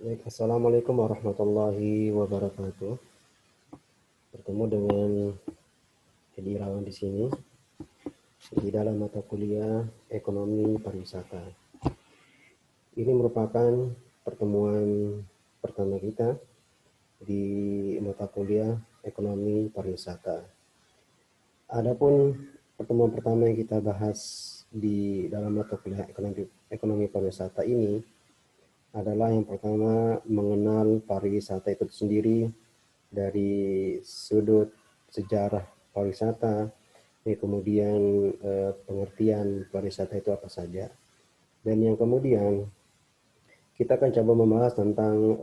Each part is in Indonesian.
Baik, Assalamualaikum warahmatullahi wabarakatuh. Bertemu dengan Edi Irawan di sini di dalam mata kuliah Ekonomi Pariwisata. Ini merupakan pertemuan pertama kita di mata kuliah Ekonomi Pariwisata. Adapun pertemuan pertama yang kita bahas di dalam mata kuliah Ekonomi Pariwisata ini adalah yang pertama mengenal pariwisata itu sendiri dari sudut sejarah pariwisata, kemudian pengertian pariwisata itu apa saja. Dan yang kemudian kita akan coba membahas tentang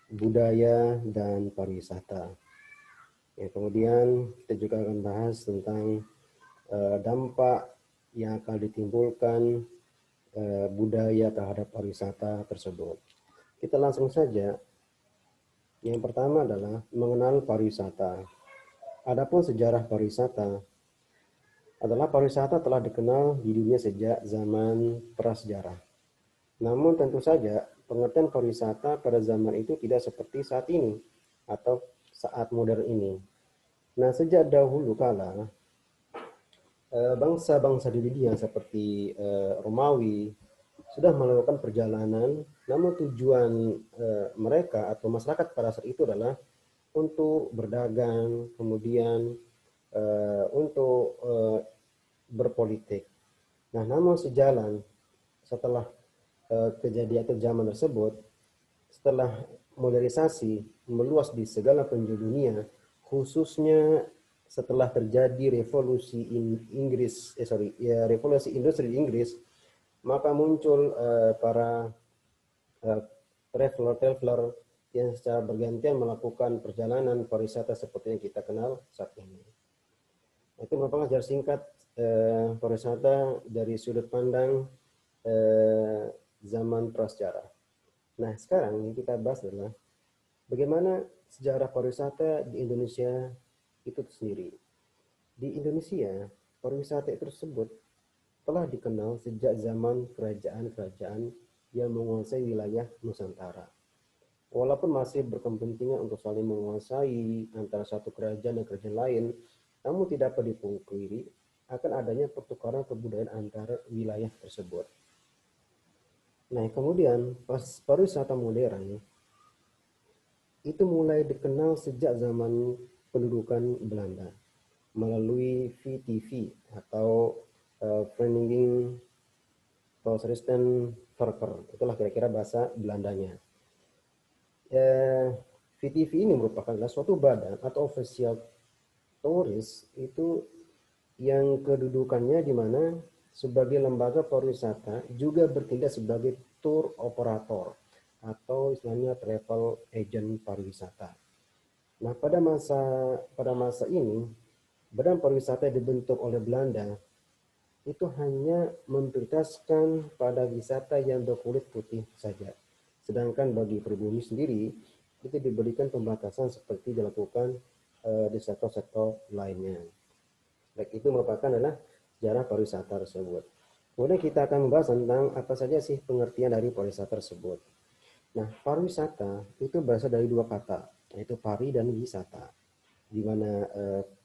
budaya dan pariwisata. Ya, kemudian kita juga akan bahas tentang dampak yang akan ditimbulkan budaya terhadap pariwisata tersebut. Kita langsung saja. Yang pertama adalah mengenal pariwisata. Adapun sejarah pariwisata adalah pariwisata telah dikenal di dunia sejak zaman prasejarah. Namun tentu saja pengertian pariwisata pada zaman itu tidak seperti saat ini atau saat modern ini. Nah, sejak dahulu kala bangsa-bangsa di dunia seperti Romawi sudah melakukan perjalanan, namun tujuan mereka atau masyarakat pada saat itu adalah untuk berdagang, kemudian untuk berpolitik. Nah, namun sejalan setelah kejadian atau zaman tersebut, setelah modernisasi meluas di segala penjuru dunia, khususnya setelah terjadi revolusi Inggris, revolusi industri di Inggris, maka muncul para traveler-traveler yang secara bergantian melakukan perjalanan pariwisata seperti yang kita kenal saat ini. Itu merupakan sejarah singkat pariwisata dari sudut pandang zaman prasejarah. Nah, sekarang yang kita bahas adalah bagaimana sejarah pariwisata di Indonesia itu sendiri. Di Indonesia, pariwisata itu tersebut telah dikenal sejak zaman kerajaan-kerajaan yang menguasai wilayah Nusantara. Walaupun masih berkepentingan untuk saling menguasai antara satu kerajaan dan kerajaan lain, namun tidak dapat dipungkiri akan adanya pertukaran kebudayaan antara wilayah tersebut. Nah, kemudian pariwisata modern itu mulai dikenal sejak zaman pendudukan Belanda melalui VTV atau Vereniging Toeristen Verker. Itulah kira-kira bahasa Belandanya. VTV ini merupakan suatu badan atau official turis itu yang kedudukannya di mana sebagai lembaga pariwisata juga bertindak sebagai tour operator atau istilahnya travel agent pariwisata. Nah, pada masa ini badan pariwisata yang dibentuk oleh Belanda itu hanya memprioritaskan pada wisata yang berkulit putih saja. Sedangkan bagi pribumi sendiri itu diberikan pembatasan seperti dilakukan di sektor-sektor lainnya. Baik, itu merupakan adalah sejarah pariwisata tersebut. Kemudian kita akan membahas tentang apa saja sih pengertian dari pariwisata tersebut. Nah, pariwisata itu berasal dari dua kata, yaitu pari dan wisata. Di mana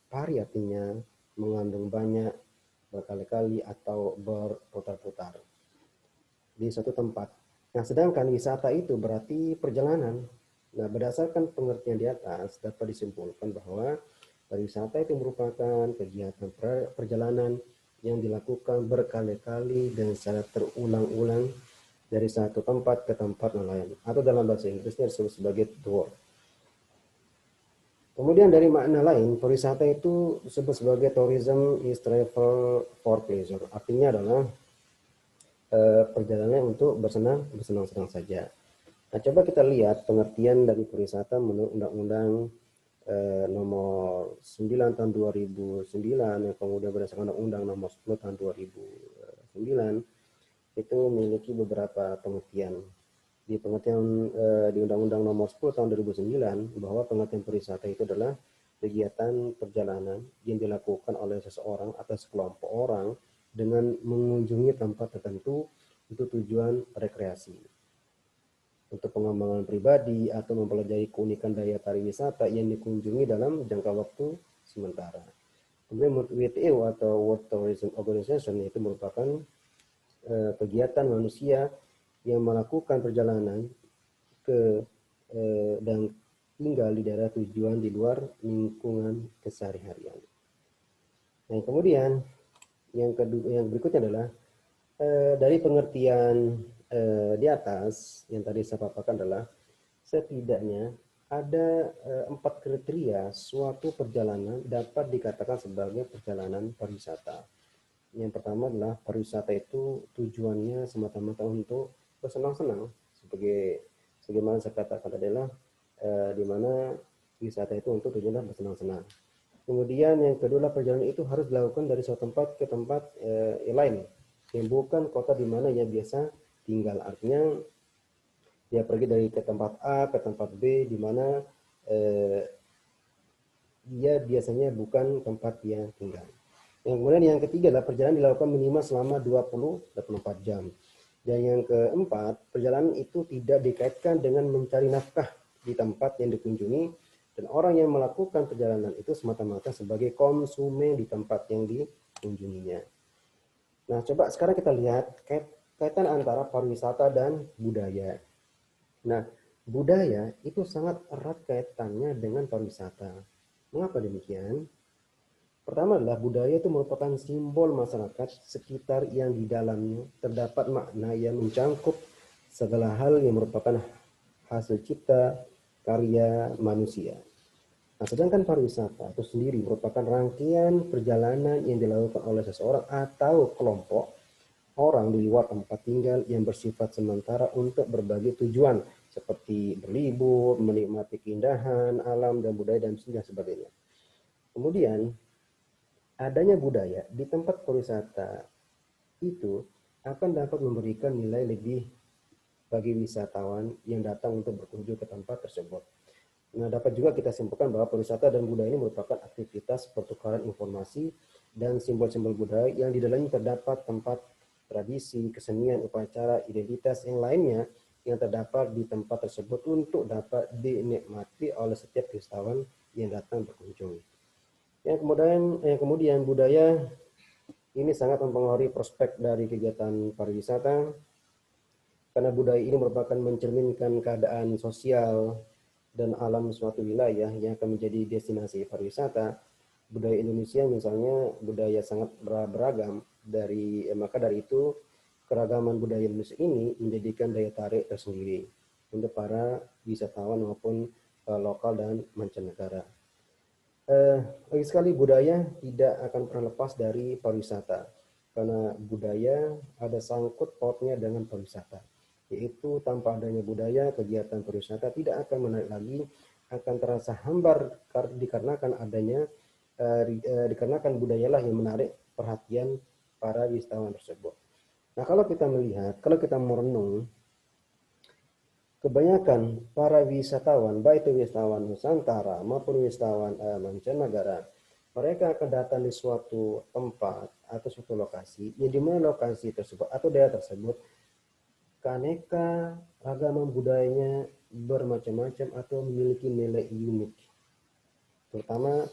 pari artinya mengandung banyak, berkali-kali atau berputar-putar di suatu tempat. Nah, sedangkan wisata itu berarti perjalanan. Nah, berdasarkan pengertian di atas dapat disimpulkan bahwa pariwisata itu merupakan kegiatan perjalanan yang dilakukan berkali-kali dan secara terulang-ulang dari satu tempat ke tempat lain, atau dalam bahasa Inggrisnya disebut sebagai tour. Kemudian dari makna lain, pariwisata itu disebut sebagai tourism is travel for pleasure. Artinya adalah perjalanan untuk bersenang-senang saja. Nah, coba kita lihat pengertian dari pariwisata menurut Undang-Undang nomor 9 tahun 2009, yang kemudian berdasarkan Undang-Undang nomor 10 tahun 2009, itu memiliki beberapa pengertian. Di pengertian di Undang-Undang nomor 10 tahun 2009, bahwa pengertian pariwisata itu adalah kegiatan perjalanan yang dilakukan oleh seseorang atau sekelompok orang dengan mengunjungi tempat tertentu untuk tujuan rekreasi. untuk pengembangan pribadi atau mempelajari keunikan daya tarik wisata yang dikunjungi dalam jangka waktu sementara. Kemudian WTO atau World Tourism Organization itu merupakan kegiatan manusia yang melakukan perjalanan ke dan tinggal di daerah tujuan di luar lingkungan keseharian. Nah, kemudian yang berikutnya adalah dari pengertian di atas yang tadi saya paparkan adalah setidaknya ada 4 kriteria suatu perjalanan dapat dikatakan sebagai perjalanan pariwisata. Yang pertama adalah pariwisata itu tujuannya semata-mata untuk bersenang-senang, sebagaimana saya katakan adalah di mana wisata itu untuk tujuannya bersenang-senang. Kemudian yang kedua, perjalanan itu harus dilakukan dari suatu tempat ke tempat yang lain, yang bukan kota di mana ia biasa tinggal. Artinya dia pergi dari ke tempat A ke tempat B, di mana dia biasanya bukan tempat dia tinggal. Yang kemudian yang ketiga adalah perjalanan dilakukan minimal selama 24 jam. Dan yang keempat, perjalanan itu tidak dikaitkan dengan mencari nafkah di tempat yang dikunjungi, dan orang yang melakukan perjalanan itu semata-mata sebagai konsumen di tempat yang dikunjunginya. Nah, coba sekarang kita lihat kaitan antara pariwisata dan budaya. Nah, budaya itu sangat erat kaitannya dengan pariwisata. Mengapa demikian? Pertama adalah budaya itu merupakan simbol masyarakat sekitar yang di dalamnya terdapat makna yang mencangkup segala hal yang merupakan hasil cipta karya manusia. Nah, sedangkan pariwisata itu sendiri merupakan rangkaian perjalanan yang dilakukan oleh seseorang atau kelompok orang di luar tempat tinggal yang bersifat sementara untuk berbagai tujuan seperti berlibur, menikmati keindahan alam dan budaya dan sebagainya. Kemudian adanya budaya di tempat pariwisata itu akan dapat memberikan nilai lebih bagi wisatawan yang datang untuk berkunjung ke tempat tersebut. Nah, dapat juga kita simpulkan bahwa pariwisata dan budaya ini merupakan aktivitas pertukaran informasi dan simbol-simbol budaya yang di dalamnya terdapat tempat tradisi, kesenian, upacara, identitas yang lainnya yang terdapat di tempat tersebut untuk dapat dinikmati oleh setiap wisatawan yang datang berkunjung. Kemudian budaya ini sangat mempengaruhi prospek dari kegiatan pariwisata, karena budaya ini merupakan mencerminkan keadaan sosial dan alam suatu wilayah yang akan menjadi destinasi pariwisata. Budaya Indonesia misalnya budaya sangat beragam, maka dari itu keragaman budaya Indonesia ini menjadikan daya tarik tersendiri untuk para wisatawan maupun lokal dan mancanegara. Lagi sekali budaya tidak akan pernah lepas dari pariwisata, karena budaya ada sangkut pautnya dengan pariwisata, yaitu tanpa adanya budaya kegiatan pariwisata tidak akan menarik lagi, akan terasa hambar dikarenakan dikarenakan budayalah yang menarik perhatian para wisatawan tersebut. Nah, kalau kita merenung, kebanyakan para wisatawan, baik itu wisatawan Nusantara maupun wisatawan mancanegara, mereka akan datang di suatu tempat atau suatu lokasi, yang dimana lokasi tersebut atau daerah tersebut keaneka ragaman budayanya bermacam-macam atau memiliki nilai unik. Terutama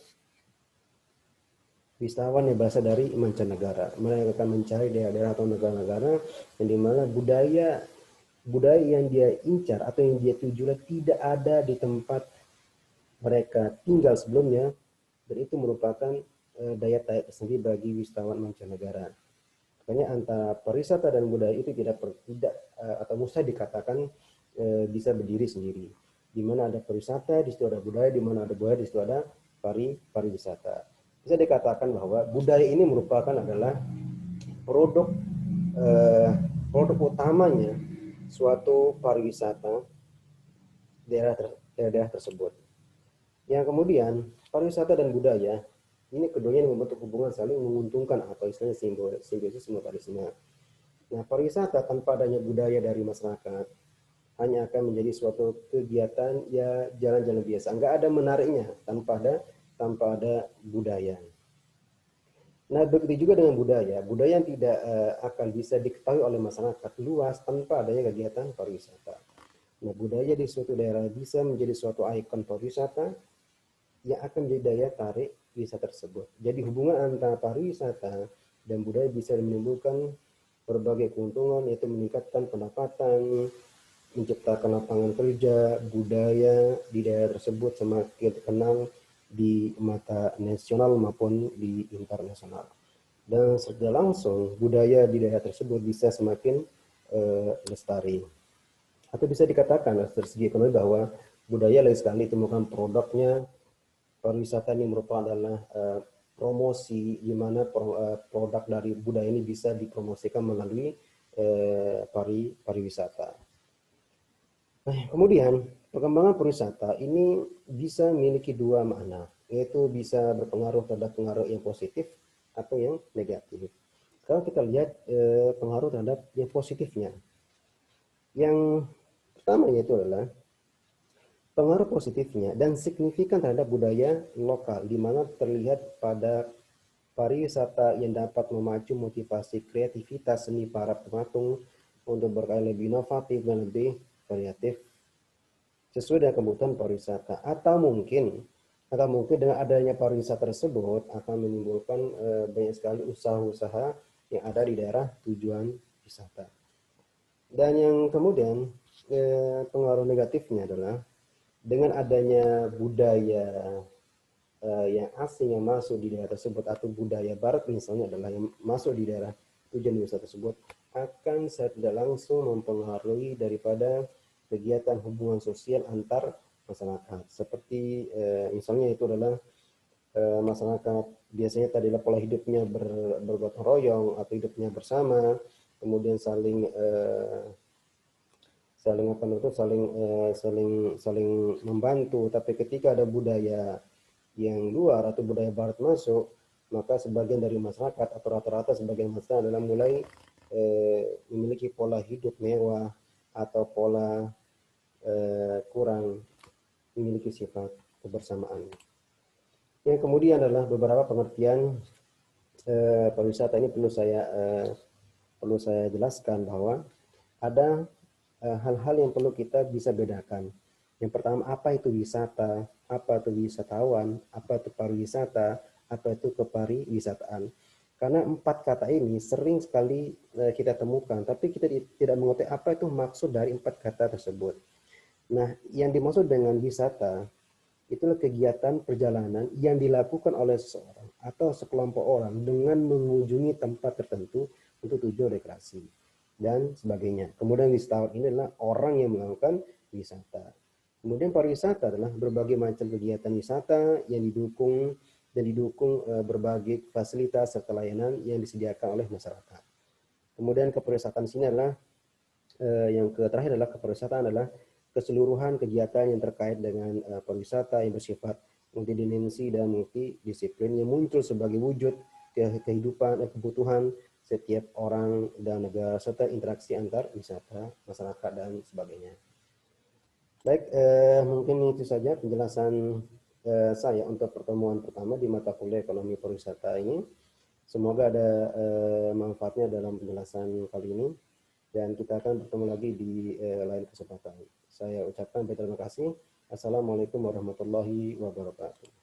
wisatawan yang berasal dari mancanegara, mereka akan mencari daerah-daerah atau negara-negara yang dimana budaya yang dia incar atau yang dia tuju tidak ada di tempat mereka tinggal sebelumnya, dan itu merupakan daya tarik tersendiri bagi wisatawan mancanegara. Makanya antara pariwisata dan budaya itu tidak atau mustahil dikatakan bisa berdiri sendiri. Di mana ada pariwisata, di situ ada budaya; di mana ada budaya, di situ ada pariwisata. Bisa dikatakan bahwa budaya ini merupakan adalah produk utamanya suatu pariwisata daerah tersebut. Yang kemudian pariwisata dan budaya ini keduanya membentuk hubungan saling menguntungkan atau istilahnya simbiosis mutualisme. Nah, pariwisata tanpa adanya budaya dari masyarakat hanya akan menjadi suatu kegiatan ya jalan-jalan biasa, enggak ada menariknya tanpa ada budaya. Nah, begitu juga dengan budaya yang tidak akan bisa diketahui oleh masyarakat luas tanpa adanya kegiatan pariwisata. Nah, budaya di suatu daerah bisa menjadi suatu ikon pariwisata yang akan menjadi daya tarik wisata tersebut. Jadi hubungan antara pariwisata dan budaya bisa menimbulkan berbagai keuntungan, yaitu meningkatkan pendapatan, menciptakan lapangan kerja, budaya di daerah tersebut semakin terkenal di mata nasional maupun di internasional. Dan secara langsung budaya di daerah tersebut bisa semakin lestari. Atau bisa dikatakan dari segi ekonomi bahwa budaya lain sekali ditemukan produknya pariwisata ini merupakan adalah promosi di mana produk dari budaya ini bisa dipromosikan melalui pariwisata. Nah, kemudian perkembangan pariwisata ini bisa memiliki dua makna, yaitu bisa berpengaruh terhadap pengaruh yang positif atau yang negatif. Kalau kita lihat pengaruh terhadap yang positifnya, yang pertama yaitu adalah pengaruh positifnya dan signifikan terhadap budaya lokal, di mana terlihat pada pariwisata yang dapat memacu motivasi kreativitas seni para pematung untuk berkarya lebih inovatif dan lebih variatif sesuai dengan kebutuhan pariwisata. Atau mungkin dengan adanya pariwisata tersebut akan menimbulkan banyak sekali usaha-usaha yang ada di daerah tujuan wisata. Dan yang kemudian pengaruh negatifnya adalah dengan adanya budaya yang asing yang masuk di daerah tersebut atau budaya barat misalnya adalah yang masuk di daerah tujuan wisata tersebut akan secara tidak langsung mempengaruhi daripada kegiatan hubungan sosial antar masyarakat. Seperti misalnya itu adalah masyarakat biasanya tadilah pola hidupnya bergotong royong atau hidupnya bersama, kemudian saling saling apa itu saling membantu. Tapi ketika ada budaya yang luar atau budaya barat masuk, maka sebagian dari masyarakat atau rata-rata sebagian masyarakat adalah mulai memiliki pola hidup mewah atau pola kurang memiliki sifat kebersamaan. Yang kemudian adalah beberapa pengertian pariwisata ini perlu saya jelaskan bahwa ada hal-hal yang perlu kita bisa bedakan. Yang pertama, apa itu wisata, apa itu wisatawan, apa itu pariwisata, apa itu kepariwisataan. Karena empat kata ini sering sekali kita temukan, tapi kita tidak mengetahui apa itu maksud dari empat kata tersebut. Nah, yang dimaksud dengan wisata itulah kegiatan perjalanan yang dilakukan oleh seseorang atau sekelompok orang dengan mengunjungi tempat tertentu untuk tujuan rekreasi dan sebagainya. Kemudian wisatawan ini adalah orang yang melakukan wisata. Kemudian pariwisata adalah berbagai macam kegiatan wisata yang didukung berbagai fasilitas serta layanan yang disediakan oleh masyarakat. Kemudian kepariwisataan di sini adalah yang terakhir adalah kepariwisataan adalah keseluruhan kegiatan yang terkait dengan pariwisata yang bersifat multidimensi dan multidisiplin yang muncul sebagai wujud kehidupan dan kebutuhan setiap orang dan negara serta interaksi antar wisata, masyarakat dan sebagainya. Baik, mungkin itu saja penjelasan saya untuk pertemuan pertama di mata kuliah ekonomi pariwisata ini. Semoga ada manfaatnya dalam penjelasan kali ini dan kita akan bertemu lagi di lain kesempatan. Saya ucapkan terima kasih. Assalamualaikum warahmatullahi wabarakatuh.